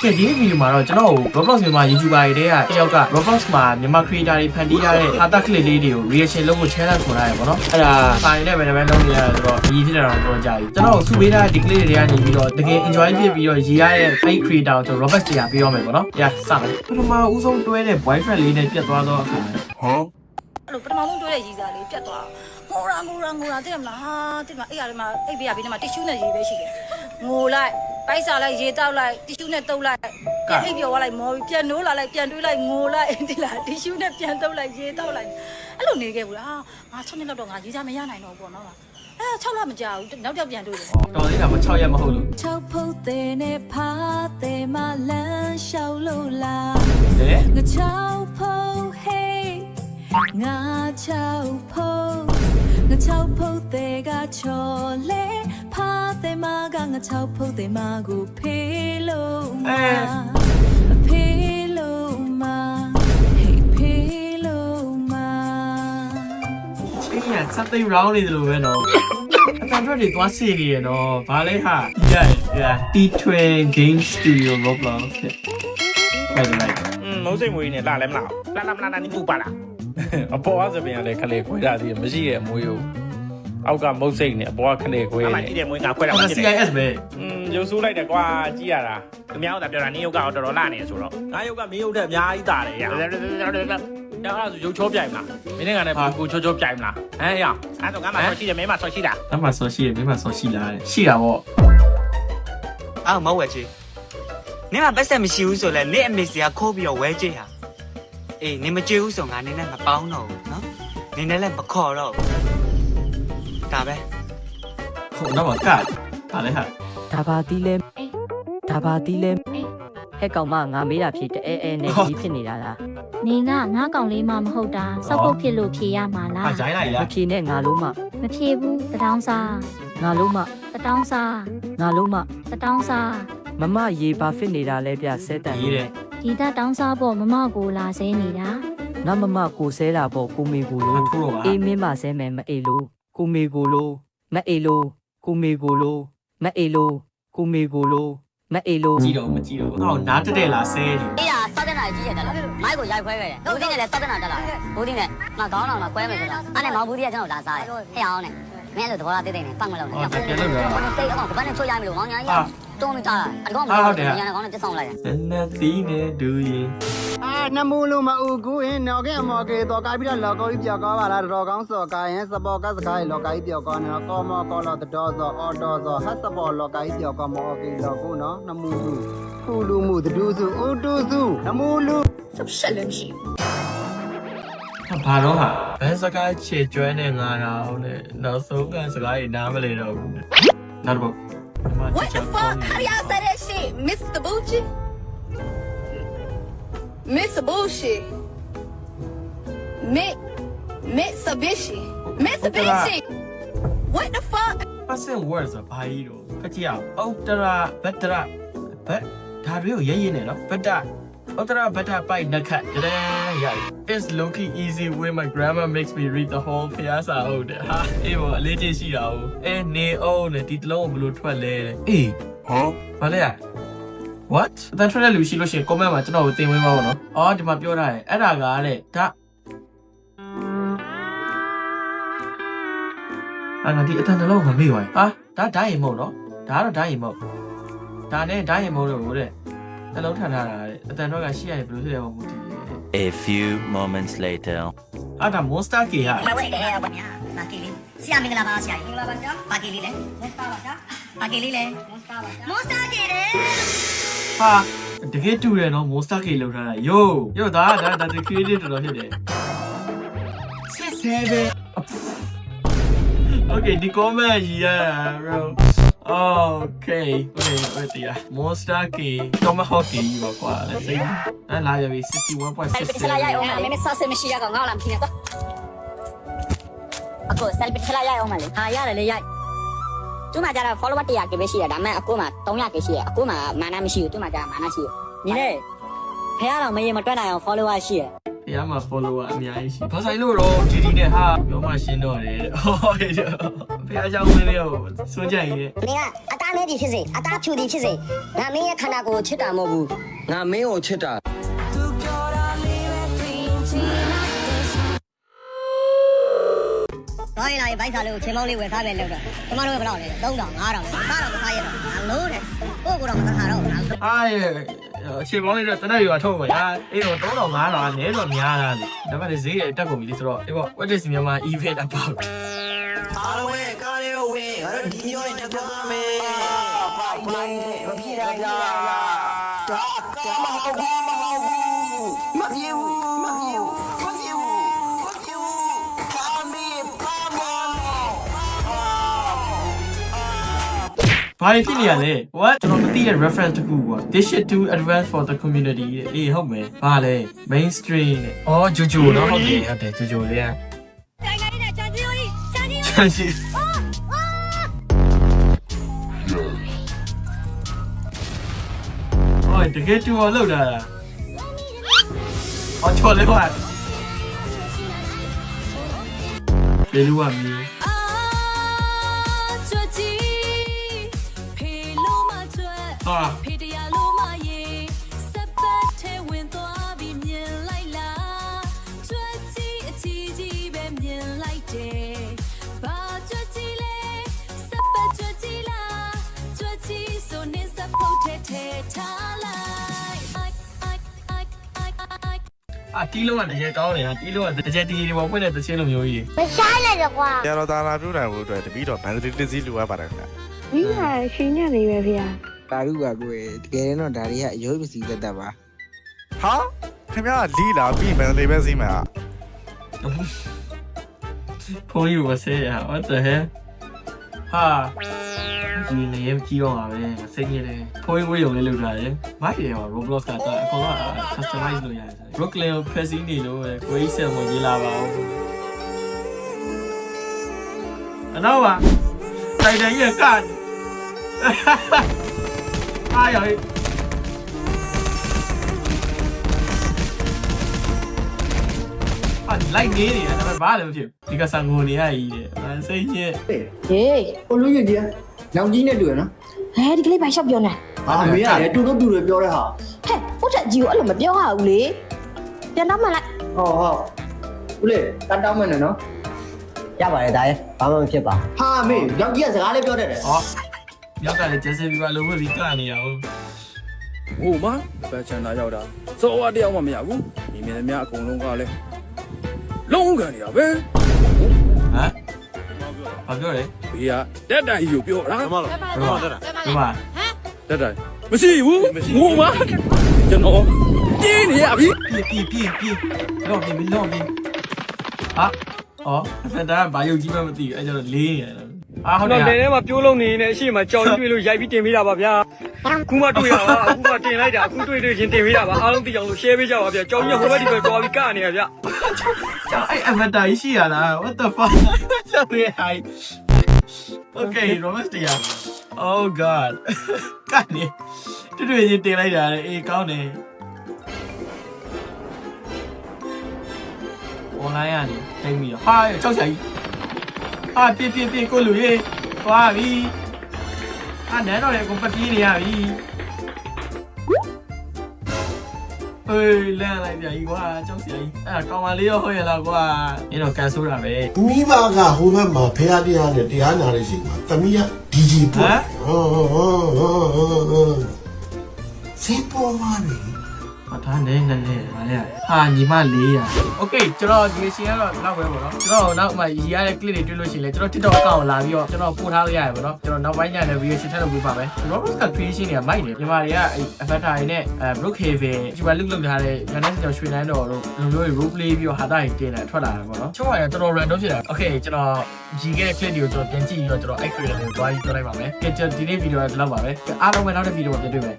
ကဲဒီဗီဒီယိုမှာတော့ကျွန်တော် Roblox မြန်မာ YouTuber တွေတည်းကတယောက်က Roblox မှာမြန်မာ creator တွေဖန်တီးရတဲ့ဟာတာ clip လေးတွေကို reaction လုပ်ဖို့ challenge ခေါ်ထားရပေါ့နော်အဲ့ဒါဖိုင်နဲ့ပဲလုပ်နေရဆိုတော့ဒီဖြစ်တာတော့ကြာပြီကျွန်တော်စုပေးထားတဲ့ဒီ clip တွေကနေပြီးတော့တကယ် enjoy ဖြစ်ပြီးတော့ရေးရတဲ့အဲ့ creator ကိုကျွန်တော် Roblox တရားပေးရမယ်ပေါ့နော်ရစမယ်ပထမဦးဆုံးတွဲတဲ့ boyfriend လေးနဲ့ပြတ်သွားတော့အခါဟမ်အဲ့လိုပထမဆုံးတွဲတဲ့ရည်စားလေးပြတ်သွားငိုရာသိတယ်မလားဟာတိမအဲ့ရမှာအိပ်ပေးရပြီးတော့မှ tissue နဲ့ရေးပဲရှိတယ်ငိုလိုက်ပိုက်စားလိုက်ရေတောက်လိုက် tissue နဲ့တုပ်လိုက်ပြန်အိပ်ပြောသွားလိုက်မော်ပြန်နိုးလာလိုက်ပြန်တွေးလိုက်ငိုလိုက်ဒီလား tissue နဲ့ပြန်တုပ်လိုက်ရေတောက်လိုက်အဲ့လိုနေခဲ့ဘူးလားငါ6နှစ်လောက်တော့ငါရေးစားမရနိုင်တော့ဘူးပေါ့နော်အဲ6လမကြာဘူးနောက်တော့ပြန်တွေးတယ်တော်သေးတာမ6ရက်မဟုတ်လို့6ဖုတ်တဲ့နဲ့ဖားတဲ့မလန်းလျှောက်လို့လားဟဲ့ငါ6ဖုတ်ဟေးငါ6ဖုတ်ငါ6ဖုတ်တဲ့ကချော်လေဖားတဲ့မကငါ6ဖုတ်တဲ့မကိုဖေးလို့မာဖေးလို့မာဟေးဖေးလို့မာချင်းရစတဲ့ round နေတယ်လို့ပဲနော်အတန်ထွက်တွေသွားစီနေရတော့ဘာလဲဟာရ T-Twin Game Studio Roblox ဟုတ်တယ်မုန်းစိတ်မွေးနဲ့လာလဲမလားလာနေပူပါလားအပေါ်ကစပင်ကလည်းခလေခွဲတာဒီမရှိရဲ့မွေးကိုအောက်ကမုတ်စိတ်နဲ့အပေါ်ကခလေခွဲတယ်အမှကြီးတယ်မွေးကခွဲတာမှရှိတယ် CIS ပဲရုပ်ဆိုးလိုက်တယ်ကွာကြည့်ရတာသူများကပြောတာနင်းရုပ်ကတော့တော်တော်လာနေဆိုတော့ငါရုပ်ကမင်းရုပ်ထက်အများကြီးတာတယ်ရအဲ့ဒါဆိုရုပ်ချောပြိုင်မလားမင်းနဲ့ကလည်းပူချောပြိုင်မလားဟမ်ရအဲ့တော့ငါမှဆော့ရှိတယ်မင်းမှဆော့ရှိတာငါမှဆော့ရှိတယ်မင်းမှဆော့ရှိလားရှိတာပေါ့အော်မဟုတ်ဝဲချေနင်ကပတ်ဆက်မရှိဘူးဆိုလဲနင့်အမေစီကခိုးပြီးတော့ဝဲကြည့်ဟာအေးနင်မကြည့်ဘူးဆိုငါနင်နဲ့မပေါင်းတော့ဘူးနော်နင်နဲ့လည်းမခေါ်တော့ဘူးဒါပဲဟုတ်တော့ကဒါလည်းဟာဒါပါတီးလဲဒါပါတီးလဲဟဲ့ကောင်မငါမေးတာဖြစ်တဲ့နဲ့ကြီးဖြစ်နေတာလားနေကငါးကောင်လေးမှမဟုတ်တာစောက်ဖို့ဖြစ်လို့ဖြေရမှာလားဟာဂျိုင်းလိုက်လားမဖြေနဲ့ငါလုံးမမဖြေဘူးတတောင်းစားငါလုံးမတတောင်းစားငါလုံးမတတောင်းစားမမရေပါဖြစ်နေတာလဲပြဆဲတန်ရေးတယ်ဒီတတောင်းစားဖို့မမကိုလာဆဲနေတာငါမမကိုဆဲတာပေါ့ကိုမေကိုလို့အေးမင်းပါဆဲမယ်မအေးလို့ကိုမေကိုလို့မအေးလို့ကိုမေကိုလို့မအေးလို့ကိုမေကိုလို့မအေးလို့ကြည့်တော့မကြည့်တော့ဟောနားတက်တယ်လားဆဲနေအေးရစောက်တဲ့နာကြီးရတယ်လားမိုက်ကိုရိုက်ခွဲခဲ့တယ်ဘူးတင်းနဲ့လည်းစောက်တဲ့နာတက်လာဘူးတင်းနဲ့ငါခေါင်းတော်မှာကွဲမယ်ဆိုတော့အဲ့နဲ့မောင်ဘူးတင်းကကျွန်တော်လာစားတယ်ဟဲ့အောင်နဲ့မင်းအဲ့လိုသဘောထားတိတ်တိတ်နဲ့ပတ်မလို့နဲ့ပြန်လို့တော့တိတ်အောင်ဘာနဲ့ချိုးရိုက်မလို့မောင်ညာကြီးတုံးမိတာအကောင်မလို့ညာကောင်နဲ့တက်ဆောင်လိုက်တယ်နတ်သီးနဲ့ဒူရင်နမူလူမအူကူရင်နော်ကဲမော်ကေတော့ကိုင်းပြီးတော့လော်ကိုကြီးပြောကောပါလားတော်ကောင်းစော်ကိုင်းရင်စပေါ်ကစကိုင်းလော်ကိုင်းပြောကောနော်ကောမောကောလော်တော်စောအော်တော်စောဟတ်စပေါ်လော်ကိုင်းပြောကောမောကေလော်ကိုနော်နမူလူဖူလူမှုတူစုဦးတူစုနမူလူရှက်လည်းမရှိဘာတော့ဟာဘယ်စကားချေကျွမ်းနေငါတော့လေနောက်ဆုံးကစကားကြီးနားမလည်တော့ဘူးနောက်တော့ What the fuck how y'all say that shit Mr. Bucci Mr. Bullshit Mitsubishi What the fuck Passing words ဘာကြီးတော့ခကြည့်အောင်ဥတရာဘတ်တရာဘတ်ဒါတွေကိုရေးနေနော်ဘတ်တာဥတရာဘတ်တာပိုက်နခတ်တဲ့ရိုက် It's looking easy when my grandma makes me read the whole ဖျားစာဟုတ်တယ်ဟာအေးဘောအလေးချင်းရှိတာဟုတ်နေအောင်နဲ့ဒီတလုံးကိုဘယ်လိုထွက်လဲအေးဟောဘာလဲWhat တန်ထွက်တဲ့လူရှိလို့ရှိရင် comment မှာကျွန်တော်ကိုသင်ဝင်ပါဦးနော်။အော်ဒီမှာပြောထားတယ်အဲ့ဒါကတဲ့ဒါအဲ့ဒါဒီအတန်တလုံးမမေ့ပါဘူး။ဟာဒါဓာတ်ရင်မဟုတ်နော်။ဒါကတော့ဓာတ်ရင်မဟုတ်။ဒါနဲ့ဓာတ်ရင်မဟုတ်လို့တဲ့။နှလုံးထန်ထားတာတဲ့အတန်တော့ကရှိရတယ်ဘယ်လိုဖြစ်လဲမဟုတ်ဘူး။ A few moments later အဲ့ဒါ Monster Key ဟာမဝဲတယ်ဗျာမာကီလေးဆရာမင်္ဂလာပါဆရာမင်္ဂလာပါဗျာမာကီလေးလဲ Monster ပါဗျာမာကီလေးလဲ Monster ပါဗျာ Monster Key တယ်ဟာတကယ်တူတယ်နော် Monster Key လောက်ထားတာယိုဒါ creative တော်တော်ဖြစ်တယ်ဆက်ပဲ Okay ဒီ comment ကြီးရ bro Okay ဟုတ်တယ် Monster Key Tomahawk Key ပါကွာlet's see အဲ့လာပြီ 61.6 ဆလာရိုက်အောင်မင်းဆာဆင်မရှိရကောင်ငါ့လာမဖြစ်နေတော့အခု selfie ဆလာရိုက်အောင်မလေးဟာရတယ်လေရိုက်သူမှကြတော့ follower 100k ပဲရှိရဒါပေမဲ့အခုမှ 300k ရှိရအခုမှမာနမရှိဘူးသူမှကြမာနရှိရညီလေးဖះတော့မရင်မတွက်နိုင်အောင် follower ရှိရဖះမှာ follower အများကြီးရှိဘာဆိုင်လို့တော့ GD နဲ့ဟာပြောမှရှင်းတော့တယ်ဟော ဖះเจ้าမင်းလေးကိုစိုးကြိုက်ရဲ့ မင်းကအသားမဲပြီဖြစ်စေအသားဖြူပြီဖြစ်စေငါမင်းရဲ့ခန္ဓာကိုယ်ချစ်တာမဟုတ်ဘူး ငါမင်းကိုချစ်တာ သွားရင်လာရင်ဘိုက်စာလေးကိုချင်းမောင်းလေးဝယ်စားပြန်လုပ်တော့ကျမတို့ကဘယ်လောက်လဲ3000 5000 5000တစ်ခါရတော့အလုံးနဲ့ကိုယ့်ကိုယ်တော့မသခါတော့ဘူး အားရဲ့အချိန်ပေါင်းလေးတော့တနက်ရွာထုတ်မယ်ဟာအေးတော့3000 5000နဲတော့များတာလေဒါပေမဲ့ဈေးရတက်ကုန်ပြီဆိုတော့အေးပေါ့ what is Myanmar event about အားလုံးရဲ့ကားလေးကိုဝင်ငါတို့ဒီမျိုးနဲ့သွားမယ်ဖိုက်လိုက်မဖြစ်နိုင်တာကာမဟုတ်ဘူးမပြေဘူးမပြေဘူးမပြေဘူးမပြေဘူးကာမေပါမော ဘာဖြစ်နေရလဲ what ကျွန်တော်မသိတဲ့ reference တခုကွာ this shit too advanced for the community အေးဟုတ်မယ်ဘာလဲ mainstream နဲ့အော်ဂျိုဂျိုနော်ဟုတ်တယ်ဂျိုဂျိုလေးอ่ะချန်စီအော်တကယ်တူအောင်လုပ်တာလားအော်ချော်လေးပါဘယ်လိုอ่ะမီးဟာ ဖေးတရားလို့မရေစက်ပတ်ထဲဝင်သွားပြီးမြင်လိုက်လားကြွက်ကြီးအချီကြီးပဲမြင်လိုက်တယ်ဘာကြွက်ကြီးလဲစက်ပတ်ကြွက်ကြီးလားကြွက်ကြီးဆိုနေစပ်ဖို့ထဲထားလိုက်啊，တီးလုံးကတကယ်ကောင်းနေတာတီးလုံးကတကယ်တီးတွေပေါ်ဖွင့်တဲ့တခြင်းလိုမျိုးကြီး မရှားလိုက်တော့ကွာ ကျတော့တာလာပြုတ်တယ်ဖို့အတွက်တပီတော့ဘန်ဒရီတစ်စီးလိုအပ်ပါတယ်ခင်ဗျ ဒီဟာရှင်ညနေပဲဖေ။ တာရုပါကိုယ်တကယ်တော့ဒါတွေကအယုတ်ပစီသက်သက်ပါ ဟာခင်ဗျာလီလာပြီးမန်လေးပဲစီးမှာ ဖုန်းကြီးကိုဆဲရ what the hell ဟာဒီနေရကြီးအောင်ပါပဲစိတ်ကြီးတယ်ဖုန်းကြီးဝေးရုံလေးလုပ်ထားတယ်မိုက်တယ်ဟော Roblox ကတော့အကုန်လုံး customize လုပ်ရတယ် Brooklyn ကိုဖက်စီးနေလို့ကိုကြီးဆက်ဝင်ရေးလာပါဦးအနောက်ပါတိုင်တိုင်ရကအားရလိုက်နေတယ်ဒါပေမဲ့ဘာလဲမဖြစ်ဒီကစားငိုနေရကြီးတယ်အစိမ့်ညက် ဟေး ကိုလူကြီးကြီးနောင်ကြီးနဲ့တွေ့နော် ဟဲဒီကလေးဘာရှော့ပြောနေ ဟာမေးရတယ်တူတူတွေပြောတဲ့ဟာ ဟဲ့ဟုတ်တဲ့ကြီးကိုအဲ့လိုမပြောရဘူးလေပြန်တော့မှလိုက် ဟုတ်ဦးလေးတန်းတောင်းမယ်နော် ရပါတယ်ဒါရဲ့ဘာမှမဖြစ်ပါ ဟာမေးနောင်ကြီးကစကားလေးပြောတတ်တယ် ဟောရောက်ကလည်းကျစပြီးပါလို့ပြီးကနေရအောင် ဟိုမှာဘယ်ချန်တာရောက်တာစောဝတယောက်မှမရဘူးဒီမြင်သမျှအကုန်လုံးကလည်းလုံးကန်နေတာပဲ ဟမ်ဘာပြောလဲ ဘေးကတက်တိုင်ကြီးကိုပြောတာ မလို့ဟုတ်တယ် ဒီမှာ တက်တိုင်မရှိဘူးဟိုမှာကျွန်တော်ကျင်းနေရပြီ ပြေတော့ပြေမလို့ပြေဟာအော်ဖက်တာဘာယုတ်ကြီးမှမသိဘူးအဲကျတော့လေးနေတယ်အာဟုတ်တယ် ထဲမှာပြိုးလုံးနေနေအရှိမကြော်ကြီးတွေ့လို့ရိုက်ပြီးတင်ပေးတာပါဗျာအခုမှတွေ့ရပါအခုမှတင်လိုက်တာအခုတွေ့ချင်းတင်ပေးတာပါအားလုံးသိအောင်လို့ share ပေးကြပါဗျာကြော်ကြီးဟိုဘက်ဒီဘက်သွားပြီးကနေရဗျာ ကျောင်းအဲ့အမတာရှိရလား what the fuck ကျောင်းရဲ့ high okay Robert တရား oh god ကနေတွေ့ချင်းတင်လိုက်တာလေအေးကောင်းတယ် online ကနေထိမ့်ပြီးတော့ဟာကြောက်ချာကြီးဟာပြေကိုလူရေးသွားပြီဟာနန်းတော်ရဲ့ကိုပတ်ပြေးနေရပြီเอ้ยလန့်လိုက်ပြန်ကြီးကွာကြောက်စရာကြီးအဲ့ကောင်မလေးရောဟုတ်ရလားကွာနင်တော့ကန်ဆိုးတာပဲ မိဘကဟိုဘက်မှာဖះတရားနဲ့တရားနာတဲ့ချိန်မှာတမီးကဒီဂျီပို့စီပေါ်ပါနေ ဟာဒါနဲ့ဗာလေဟာညီမ400 okay ကျွန်တော်ဒီရှင်ကတော့နောက်ပဲပေါ့နော်ကျွန်တော်နောက်မှရီရတဲ့ clip တွေတွေ့လို့ရှိရင်လည်းကျွန်တော် TikTok account ကိုလာပြီးတော့ကျွန်တော်ပို့ထားလို့ရတယ်ပေါ့နော်ကျွန်တော်နောက်ပိုင်းညနေ video ရှင်းထပ်လုပ်ပေးပါမယ် Roblox creation တွေကမိုက်တယ်ညီမတွေကအဲ့ avatar တွေနဲ့Brookhaven ဒီမှာလုထားတဲ့ညနေကျွန်တော်ရွှေနန်းတော်တို့လူမျိုးတွေ role play ပြီးတော့ဟာတာတွေတင်တယ်ထွက်လာတယ်ပေါ့နော်ချုပ်ရတယ်တော်တော် random ဖြစ်တာ okay ကျွန်တော်ရီခဲ့တဲ့ clip တွေကိုကျွန်တော်ပြန်ကြည့်ပြီးတော့ကျွန်တော်အဲ့ creator တွေကိုတွားပြီးပြောလိုက်ပါမယ်ကဲကျွန်တော်ဒီနေ့ video ကဒီလောက်ပါပဲအားလုံးပဲနောက်တဲ့ video မှာပြန်တွေ့မယ်